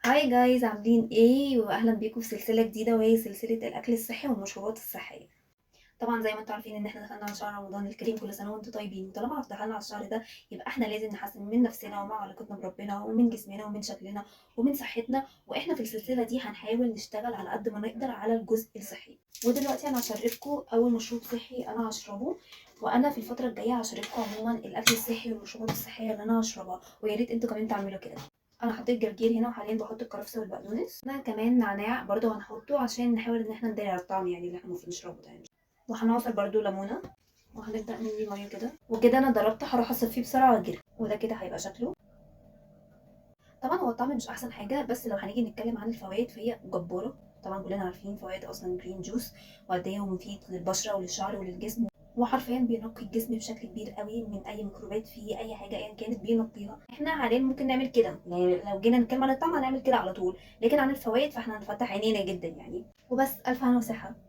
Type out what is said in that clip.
هاي جايز، عاملين ايه؟ واهلا بيكم في سلسله جديده، وهي سلسله الاكل الصحي والمشروبات الصحيه. طبعا زي ما انتم عارفين ان احنا دخلنا على شهر رمضان الكريم، كل سنه وانتم طيبين. وطالما دخلنا على الشهر ده يبقى احنا لازم نحسن من نفسنا ومع علاقتنا بربنا ومن جسمنا ومن شكلنا ومن صحتنا. واحنا في السلسله دي هنحاول نشتغل على قد ما نقدر على الجزء الصحي. ودلوقتي انا هشارككم اول مشروب صحي انا هشربه. وانا في الفتره الجايه هشارككم عموما الاكل الصحي والمشروبات الصحيه اللي انا هشربها، ويا ريت انتوا كمان تعملوا كده. انا حطيت جرجير هنا، وحاليا بحط الكرفس والبقدونس. انا كمان نعناع برضو هنحطه عشان نحاول ان احنا نداري على الطعم يعني اللي احنا المفروض نشربه ده يعني. وهنعصر برضو ليمونه، وهنبدا نملي ميه كده. وكده انا ضربت، هروح اصفيه بسرعه واجري، وده كده هيبقى شكله. طبعا هو الطعم مش احسن حاجه، بس لو هنيجي نتكلم عن الفوائد فهي جباره. طبعا كلنا عارفين فوائد اصلا جرين جوس، وقد ايه هو مفيد للبشره وللشعر وللجسم. وحرفيا بينقي الجسم بشكل كبير قوي من اي ميكروبات فيه، اي حاجه ايا كانت بينقيها. احنا حاليا ممكن نعمل كده يعني، لو جينا نتكلم عن الطعم هنعمل كده على طول، لكن عن الفوائد فاحنا هنفتح عينينا جدا يعني. وبس، الف هنا وصحه.